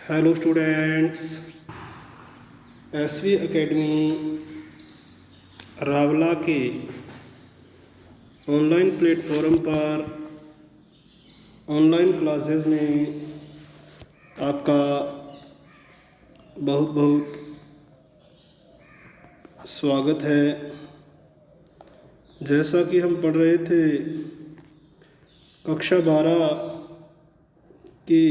Hello students, SV academy Rawla के online platform पर online classes में आपका बहुत बहुत स्वागत है। जैसा कि हम पढ़ रहे थे कक्षा 12 की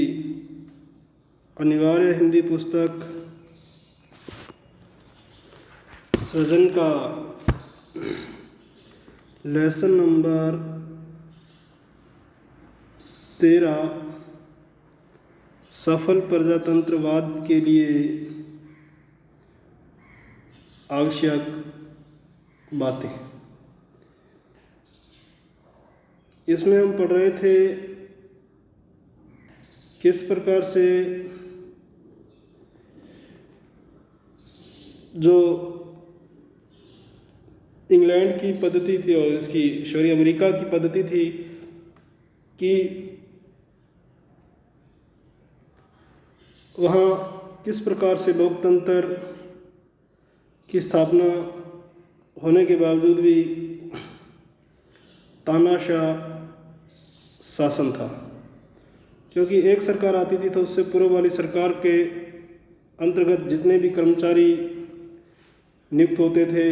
अनिवार्य हिंदी पुस्तक सृजन का लेसन नंबर 13 सफल प्रजातंत्रवाद के लिए आवश्यक बातें, इसमें हम पढ़ रहे थे किस प्रकार से जो इंग्लैंड की पद्धति थी और इसकी शोरी अमेरिका की पद्धति थी कि वहाँ किस प्रकार से लोकतंत्र की स्थापना होने के बावजूद भी तानाशाह शासन था, क्योंकि एक सरकार आती थी तो उससे पूर्व वाली सरकार के अंतर्गत जितने भी कर्मचारी नियुक्त होते थे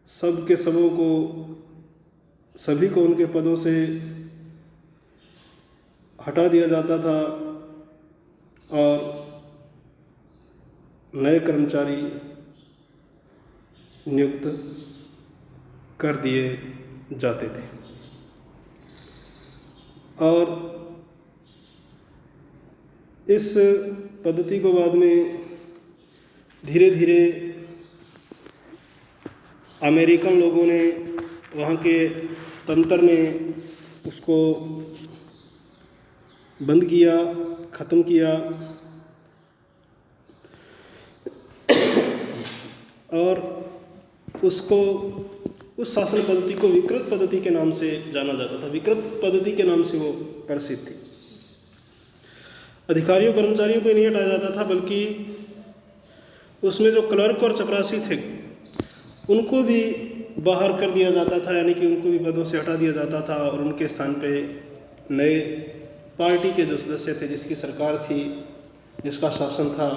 सब के सबों को सभी को उनके पदों से हटा दिया जाता था और नए कर्मचारी नियुक्त कर दिए जाते थे। और इस पद्धति को बाद में धीरे धीरे अमेरिकन लोगों ने, वहाँ के तंत्र ने उसको बंद किया, ख़त्म किया और उसको उस शासन पद्धति को विकृत पद्धति के नाम से जाना जाता था। विकृत पद्धति के नाम से वो प्रसिद्ध थी। अधिकारियों कर्मचारियों को नहीं हटाया जाता था, बल्कि उसमें जो क्लर्क और चपरासी थे उनको भी बाहर कर दिया जाता था, यानी कि उनको भी पदों से हटा दिया जाता था और उनके स्थान पे नए पार्टी के जो सदस्य थे, जिसकी सरकार थी, जिसका शासन था,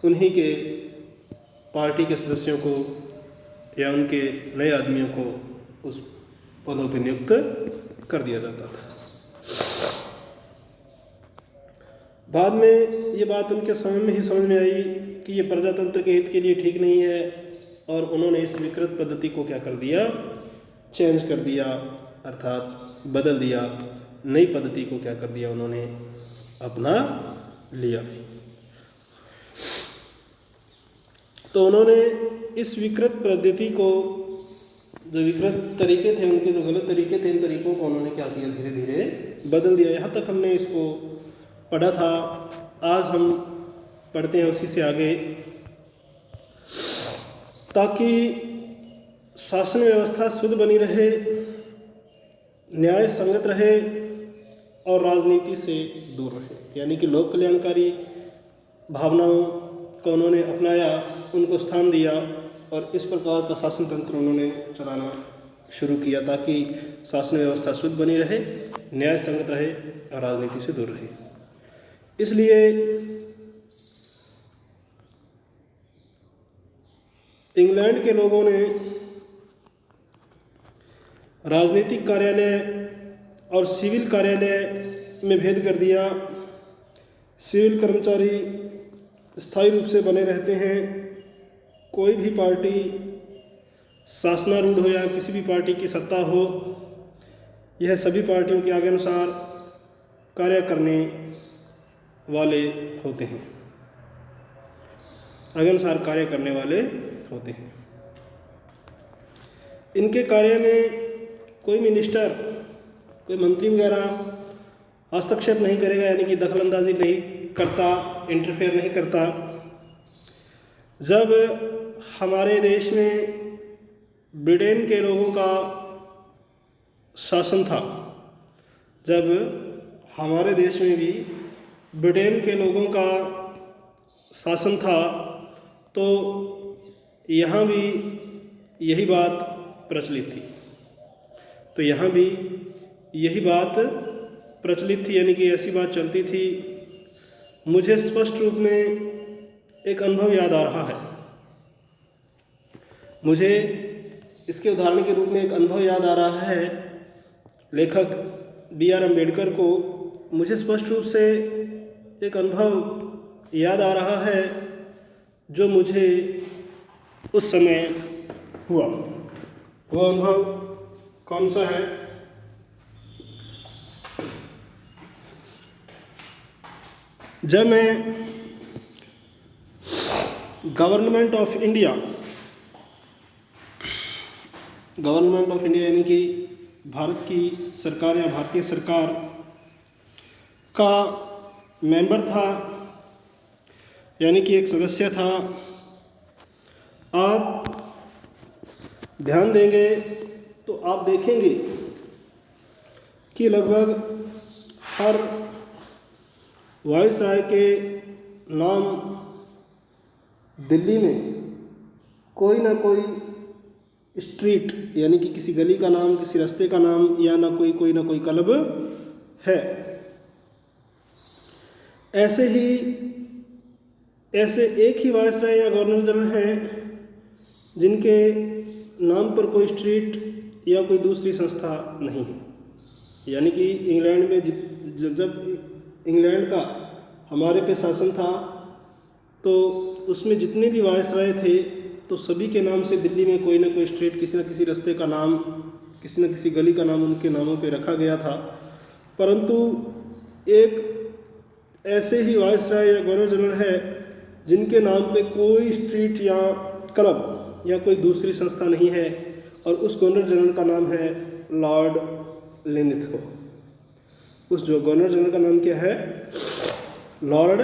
उन्हीं के पार्टी के सदस्यों को या उनके नए आदमियों को उस पदों पर नियुक्त कर दिया जाता था। बाद में ये बात उनके समय में ही समझ में आई कि ये प्रजातंत्र के हित के लिए ठीक नहीं है और उन्होंने इस विकृत पद्धति को क्या कर दिया, चेंज कर दिया, अर्थात बदल दिया। नई पद्धति को क्या कर दिया, उन्होंने अपना लिया। तो उन्होंने इस विकृत पद्धति को, जो विकृत तरीके थे उनके, जो गलत तरीके थे, इन तरीकों को उन्होंने क्या किया, धीरे धीरे बदल दिया। यहाँ तक हमने इसको पढ़ा था। आज हम पढ़ते हैं उसी से आगे, ताकि शासन व्यवस्था शुद्ध बनी रहे, न्याय संगत रहे और राजनीति से दूर रहे। यानी कि लोक कल्याणकारी भावनाओं को उन्होंने अपनाया, उनको स्थान दिया और इस प्रकार का शासन तंत्र उन्होंने चलाना शुरू किया, ताकि शासन व्यवस्था शुद्ध बनी रहे, न्याय संगत रहे और राजनीति से दूर रहे। इसलिए इंग्लैंड के लोगों ने राजनीतिक कार्यालय और सिविल कार्यालय में भेद कर दिया। सिविल कर्मचारी स्थायी रूप से बने रहते हैं। कोई भी पार्टी शासनारूढ़ हो या किसी भी पार्टी की सत्ता हो, यह सभी पार्टियों के आगे अनुसार कार्य करने वाले होते हैं, आगे अनुसार कार्य करने वाले होते हैं। इनके कार्य में कोई मिनिस्टर, कोई मंत्री वगैरह हस्तक्षेप नहीं करेगा, यानी कि दखलंदाजी नहीं करता, इंटरफेयर नहीं करता। जब हमारे देश में ब्रिटेन के लोगों का शासन था, जब हमारे देश में भी ब्रिटेन के लोगों का शासन था, तो यहाँ भी यही बात प्रचलित थी। तो यहाँ भी यही बात प्रचलित थी, यानी कि ऐसी बात चलती थी। मुझे स्पष्ट रूप में एक अनुभव याद आ रहा है। मुझे इसके उदाहरण के रूप में एक अनुभव याद आ रहा है। लेखक B.R. अम्बेडकर को मुझे स्पष्ट रूप से एक अनुभव याद आ रहा है जो मुझे उस समय हुआ। वो अनुभव कौन सा है? जब मैं गवर्नमेंट ऑफ इंडिया यानी कि भारत की सरकार या भारतीय सरकार का मेंबर था, यानी कि एक सदस्य था। आप ध्यान देंगे तो आप देखेंगे कि लगभग हर वायसराय के नाम दिल्ली में कोई ना कोई स्ट्रीट, यानी कि किसी गली का नाम, किसी रास्ते का नाम, या ना कोई ना कोई क्लब है। ऐसे एक ही वायसराय या गवर्नर जनरल हैं जिनके नाम पर कोई स्ट्रीट या कोई दूसरी संस्था नहीं है। यानी कि इंग्लैंड में जब इंग्लैंड का हमारे पे शासन था, तो उसमें जितने भी वायसराय थे तो सभी के नाम से दिल्ली में कोई ना कोई स्ट्रीट, किसी न किसी रास्ते का नाम, किसी न किसी गली का नाम उनके नामों पे रखा गया था। परंतु एक ऐसे ही वायसराय या गवर्नर जनरल है जिनके नाम पे कोई स्ट्रीट या क्लब या कोई दूसरी संस्था नहीं है, और उस गवर्नर जनरल का नाम है लॉर्ड लिनलिथगो। उस जो गवर्नर जनरल का नाम क्या है? Lord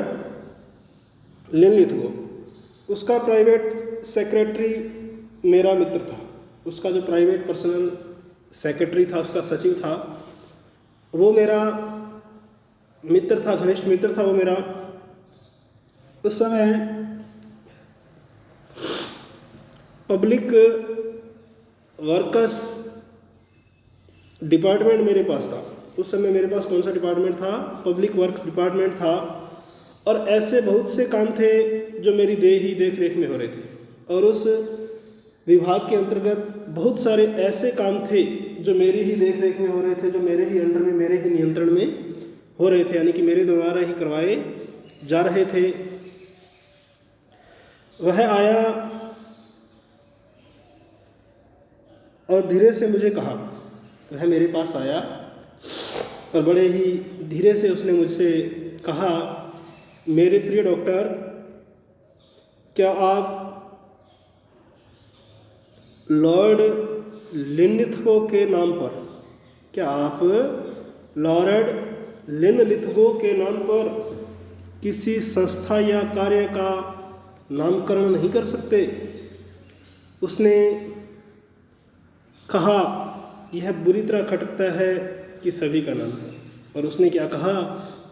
Linlithgow. उसका प्राइवेट सेक्रेटरी मेरा मित्र था। उसका जो प्राइवेट पर्सनल सेक्रेटरी था, उसका सचिव था, वो मेरा मित्र था, घनिष्ठ मित्र था वो मेरा। उस समय पब्लिक वर्कर्स डिपार्टमेंट मेरे पास था। उस समय मेरे पास कौन सा डिपार्टमेंट था? पब्लिक वर्क्स डिपार्टमेंट था। और ऐसे बहुत से काम थे जो मेरी देख रेख में हो रहे थे, और उस विभाग के अंतर्गत बहुत सारे ऐसे काम थे जो मेरी ही देख रेख में हो रहे थे, जो मेरे ही अंडर में, मेरे ही नियंत्रण में हो रहे थे, यानी कि मेरे द्वारा ही करवाए जा रहे थे। वह आया और धीरे से मुझे कहा, वह मेरे पास आया और बड़े ही धीरे से उसने मुझसे कहा, मेरे प्रिय डॉक्टर, क्या आप लॉर्ड लिनलिथगो के नाम पर, क्या आप लॉर्ड लिनलिथगो के नाम पर किसी संस्था या कार्य का नामकरण नहीं कर सकते? उसने कहा, यह बुरी तरह खटकता है कि सभी का नाम है। और उसने क्या कहा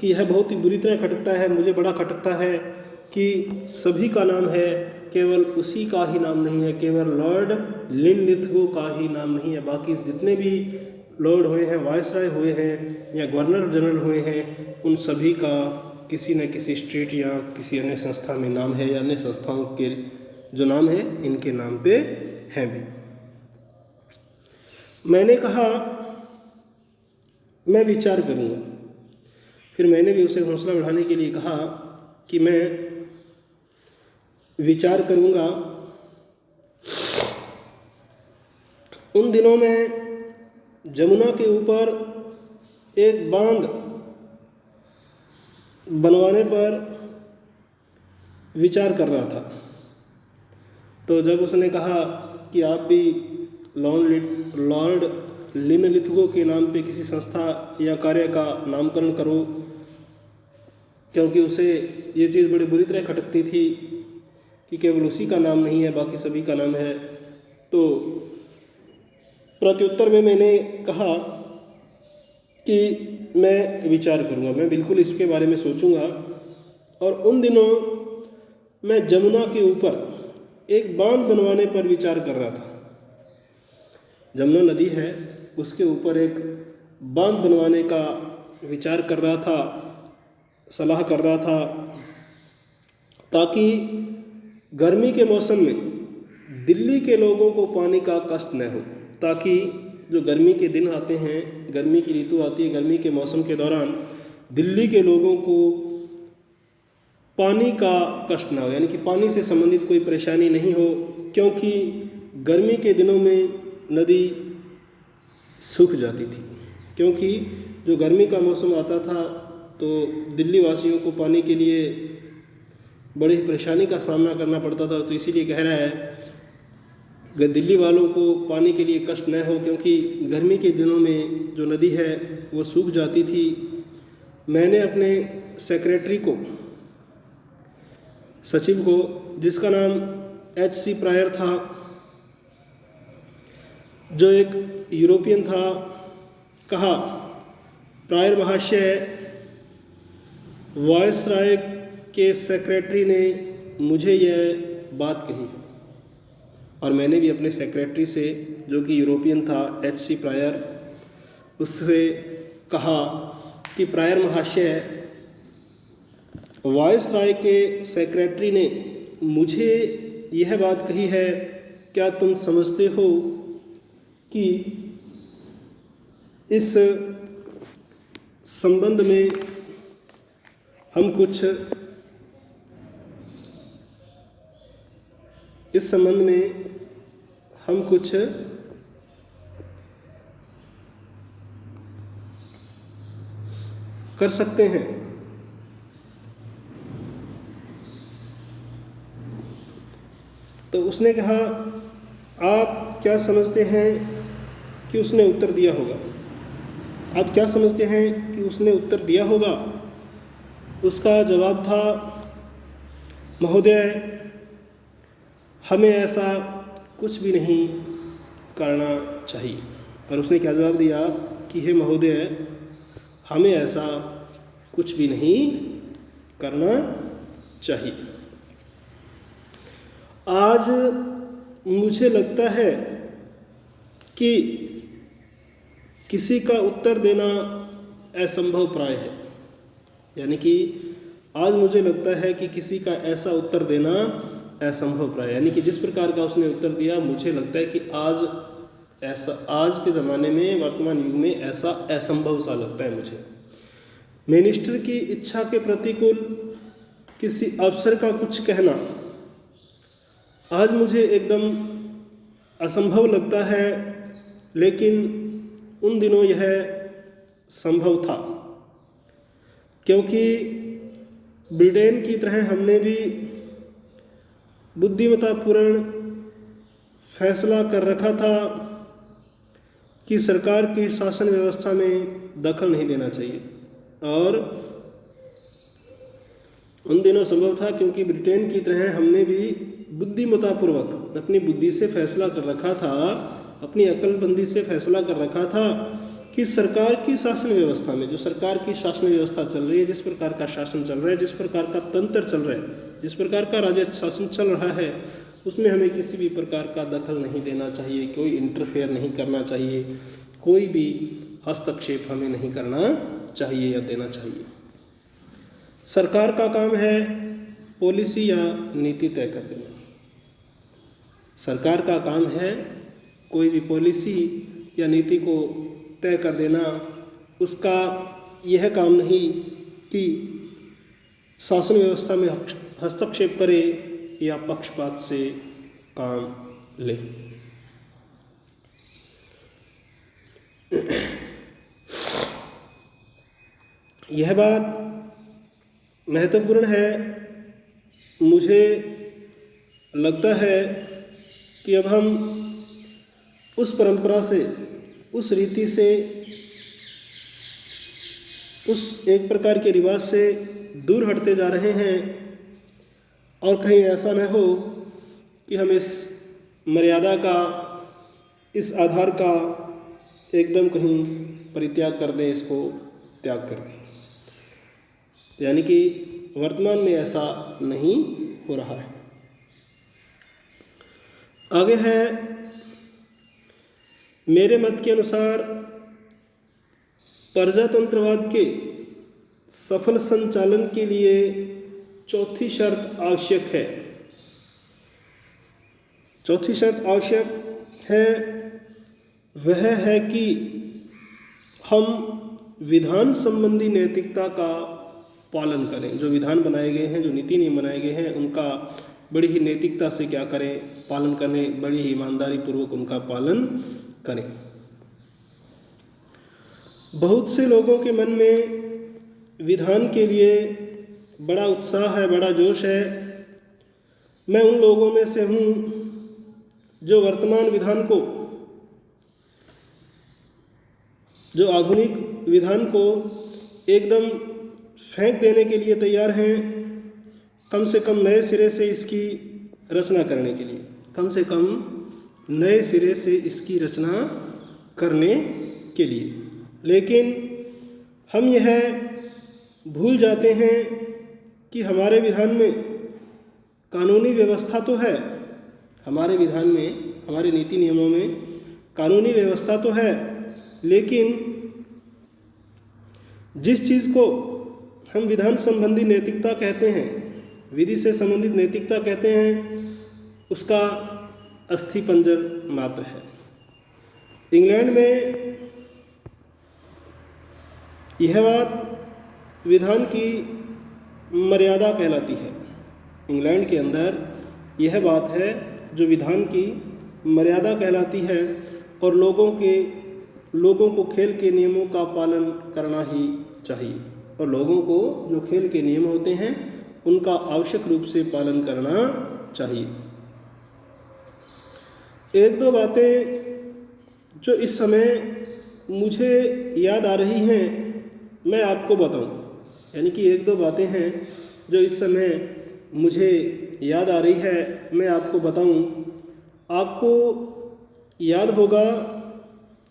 कि यह बहुत ही बुरी तरह खटकता है, मुझे बड़ा खटकता है कि सभी का नाम है, केवल उसी का ही नाम नहीं है, केवल लॉर्ड लिनलिथगो का ही नाम नहीं है। बाकी जितने भी लॉर्ड हुए हैं, वायसराय हुए हैं या गवर्नर जनरल हुए हैं, उन सभी का किसी न किसी स्ट्रीट या किसी अन्य संस्था में नाम है, या अन्य संस्थाओं के जो नाम है इनके नाम पे हैं भी। मैंने कहा, मैं विचार करूँगा। फिर मैंने भी उसे हौसला बढ़ाने के लिए कहा कि मैं विचार करूँगा। उन दिनों में जमुना के ऊपर एक बांध बनवाने पर विचार कर रहा था। तो जब उसने कहा कि आप भी लॉर्ड लिनलिथगो के नाम पे किसी संस्था या कार्य का नामकरण करो, क्योंकि उसे ये चीज़ बड़ी बुरी तरह खटकती थी कि केवल उसी का नाम नहीं है, बाकी सभी का नाम है। तो प्रत्युत्तर में मैंने कहा कि मैं विचार करूँगा, मैं बिल्कुल इसके बारे में सोचूंगा। और उन दिनों मैं जमुना के ऊपर एक बांध बनवाने पर विचार कर रहा था। जमुना नदी है, उसके ऊपर एक बांध बनवाने का विचार कर रहा था, सलाह कर रहा था, ताकि गर्मी के मौसम में दिल्ली के लोगों को पानी का कष्ट न हो, ताकि जो गर्मी के दिन आते हैं, गर्मी की ऋतु आती है, गर्मी के मौसम के दौरान दिल्ली के लोगों को पानी का कष्ट ना हो, यानी कि पानी से संबंधित कोई परेशानी नहीं हो। क्योंकि गर्मी के दिनों में नदी सूख जाती थी, क्योंकि जो गर्मी का मौसम आता था तो दिल्ली वासियों को पानी के लिए बड़ी परेशानी का सामना करना पड़ता था। तो इसीलिए कह रहा है कि दिल्ली वालों को पानी के लिए कष्ट न हो, क्योंकि गर्मी के दिनों में जो नदी है वो सूख जाती थी। मैंने अपने सेक्रेटरी को, सचिव को, जिसका नाम H.C. प्रायर था, जो एक यूरोपियन था, कहा, प्रायर महाशय, वायसराय के सेक्रेटरी ने मुझे यह बात कही है। और मैंने भी अपने सेक्रेटरी से, जो कि यूरोपियन था, H.C. प्रायर, उससे कहा कि प्रायर महाशय, वायसराय के सेक्रेटरी ने मुझे यह बात कही है, क्या तुम समझते हो कि इस संबंध में हम कुछ कर सकते हैं? तो उसने कहा, आप क्या समझते हैं कि उसने उत्तर दिया होगा? आप क्या समझते हैं कि उसने उत्तर दिया होगा? उसका जवाब था, महोदय, हमें ऐसा कुछ भी नहीं करना चाहिए। और उसने क्या जवाब दिया कि हे महोदय, हमें ऐसा कुछ भी नहीं करना चाहिए। आज मुझे लगता है कि किसी का उत्तर देना असंभव प्राय है, यानी कि आज मुझे लगता है कि किसी का ऐसा उत्तर देना असंभव प्राय, यानी कि जिस प्रकार का उसने उत्तर दिया, मुझे लगता है कि आज के ज़माने में, वर्तमान युग में ऐसा असंभव सा लगता है मुझे। मिनिस्टर की इच्छा के प्रतिकूल किसी अफसर का कुछ कहना आज मुझे एकदम असंभव लगता है, लेकिन उन दिनों यह संभव था, क्योंकि ब्रिटेन की तरह हमने भी बुद्धिमत्तापूर्ण फैसला कर रखा था कि सरकार की शासन व्यवस्था में दखल नहीं देना चाहिए। और उन दिनों संभव था क्योंकि ब्रिटेन की तरह हमने भी बुद्धिमत्तापूर्वक अपनी बुद्धि से फैसला कर रखा था, अपनी अक्लबंदी से फैसला कर रखा था कि सरकार की शासन व्यवस्था में, जो सरकार की शासन व्यवस्था चल रही है, जिस प्रकार का शासन चल रहा है, जिस प्रकार का तंत्र चल रहा है, जिस प्रकार का राज्य शासन चल रहा है, उसमें हमें किसी भी प्रकार का दखल नहीं देना चाहिए, कोई इंटरफेयर नहीं करना चाहिए, कोई भी हस्तक्षेप हमें नहीं करना चाहिए या देना चाहिए। सरकार का काम है पॉलिसी या नीति तय कर देना। सरकार का काम है कोई भी पॉलिसी या नीति को तय कर देना। उसका यह काम नहीं कि शासन व्यवस्था में हस्तक्षेप करे या पक्षपात से काम ले। यह बात महत्वपूर्ण है। मुझे लगता है कि अब हम उस परंपरा से, उस रीति से, उस एक प्रकार के रिवाज से दूर हटते जा रहे हैं, और कहीं ऐसा न हो कि हम इस मर्यादा का, इस आधार का एकदम कहीं परित्याग कर दें, इसको त्याग कर दें। यानी कि वर्तमान में ऐसा नहीं हो रहा है। आगे है, मेरे मत के अनुसार प्रजातंत्रवाद के सफल संचालन के लिए चौथी शर्त आवश्यक है। चौथी शर्त आवश्यक है वह है कि हम विधान संबंधी नैतिकता का पालन करें। जो विधान बनाए गए हैं, जो नीति नियम बनाए गए हैं, उनका बड़ी ही नैतिकता से क्या करें, पालन करें, बड़ी ही ईमानदारी पूर्वक उनका पालन करें। बहुत से लोगों के मन में विधान के लिए बड़ा उत्साह है, बड़ा जोश है। मैं उन लोगों में से हूँ जो वर्तमान विधान को, जो आधुनिक विधान को एकदम फेंक देने के लिए तैयार हैं, कम से कम नए सिरे से इसकी रचना करने के लिए, कम से कम नए सिरे से इसकी रचना करने के लिए। लेकिन हम यह भूल जाते हैं कि हमारे विधान में कानूनी व्यवस्था तो है, हमारे विधान में, हमारे नीति नियमों में कानूनी व्यवस्था तो है, लेकिन जिस चीज़ को हम विधान संबंधी नैतिकता कहते हैं, विधि से संबंधित नैतिकता कहते हैं, उसका अस्थिपंजर मात्र है। इंग्लैंड में यह बात विधान की मर्यादा कहलाती है। इंग्लैंड के अंदर यह बात है जो विधान की मर्यादा कहलाती है, और लोगों को खेल के नियमों का पालन करना ही चाहिए, और लोगों को जो खेल के नियम होते हैं उनका आवश्यक रूप से पालन करना चाहिए। एक दो बातें जो इस समय मुझे याद आ रही हैं मैं आपको बताऊं, यानी कि एक दो बातें हैं जो इस समय मुझे याद आ रही है, मैं आपको बताऊं। आपको याद होगा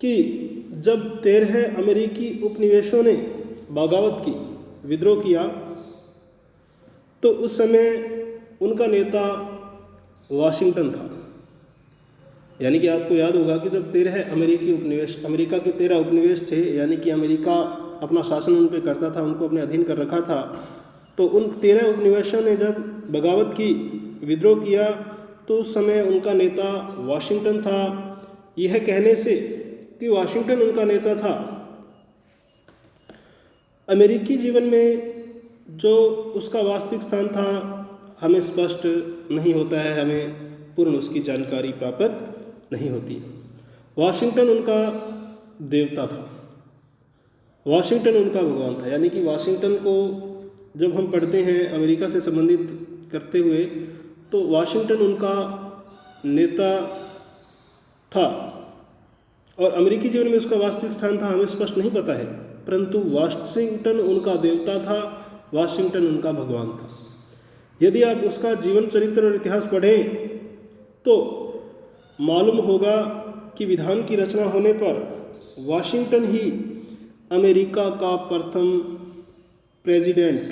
कि जब 13 अमेरिकी उपनिवेशों ने बगावत की, विद्रोह किया, तो उस समय उनका नेता वाशिंगटन था। यानी कि आपको याद होगा कि जब 13 अमेरिकी उपनिवेश, अमेरिका के 13 उपनिवेश थे, यानी कि अमेरिका अपना शासन उन पर करता था, उनको अपने अधीन कर रखा था, तो उन 13 उपनिवेशों ने जब बगावत की, विद्रोह किया, तो उस समय उनका नेता वाशिंगटन था। यह कहने से कि वाशिंगटन उनका नेता था, अमेरिकी जीवन में जो उसका वास्तविक स्थान था हमें स्पष्ट नहीं होता है, हमें पूर्ण उसकी जानकारी प्राप्त नहीं होती। वाशिंगटन उनका देवता था, वाशिंगटन उनका भगवान था। यानी कि वाशिंगटन को जब हम पढ़ते हैं अमेरिका से संबंधित करते हुए, तो वाशिंगटन उनका नेता था, और अमेरिकी जीवन में उसका वास्तविक स्थान था हमें स्पष्ट नहीं पता है, परंतु वाशिंगटन उनका देवता था, वाशिंगटन उनका भगवान था। यदि आप उसका जीवन चरित्र और इतिहास पढ़ें तो मालूम होगा कि विधान की रचना होने पर वाशिंगटन ही अमेरिका का प्रथम प्रेसिडेंट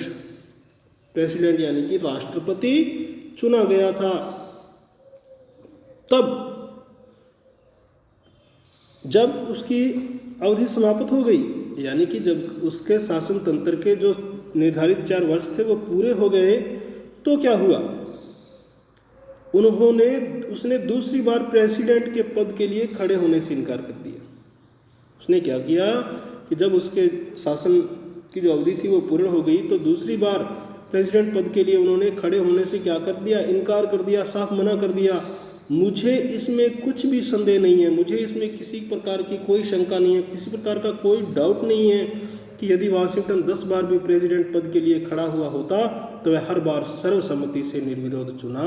यानी कि राष्ट्रपति चुना गया था। तब जब उसकी अवधि समाप्त हो गई, यानी कि जब उसके शासन तंत्र के जो निर्धारित 4 वर्ष थे वो पूरे हो गए, तो क्या हुआ, उसने दूसरी बार प्रेसिडेंट के पद के लिए खड़े होने से इनकार कर दिया। उसने क्या किया कि जब उसके शासन की जो अवधि थी वो पूर्ण हो गई, तो दूसरी बार प्रेसिडेंट पद के लिए उन्होंने खड़े होने से क्या कर दिया, इनकार कर दिया, साफ मना कर दिया। मुझे इसमें कुछ भी संदेह नहीं है, मुझे इसमें किसी प्रकार की कोई शंका नहीं है, किसी प्रकार का कोई डाउट नहीं है कि यदि वाशिंगटन 10 बार भी प्रेसिडेंट पद के लिए खड़ा हुआ होता तो वह हर बार सर्वसम्मति से निर्विरोध चुना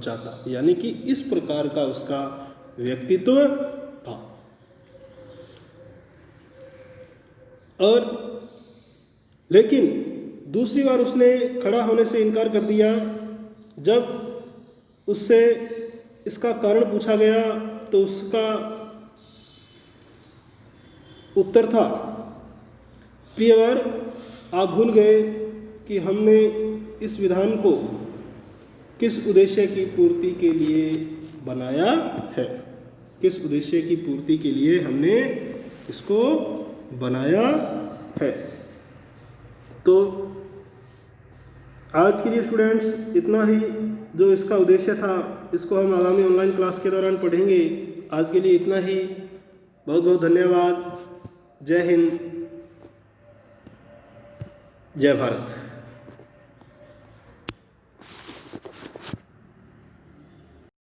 जाता। यानी कि इस प्रकार का उसका व्यक्तित्व था। और लेकिन दूसरी बार उसने खड़ा होने से इनकार कर दिया। जब उससे इसका कारण पूछा गया तो उसका उत्तर था प्रियवर, आप भूल गए कि हमने इस विधान को किस उद्देश्य की पूर्ति के लिए बनाया है। किस उद्देश्य की पूर्ति के लिए हमने इसको बनाया है। तो आज के लिए स्टूडेंट्स इतना ही जो इसका उद्देश्य था, इसको हम आगामी ऑनलाइन क्लास के दौरान पढ़ेंगे। आज के लिए इतना ही। बहुत बहुत धन्यवाद। जय हिंद, जय भारत।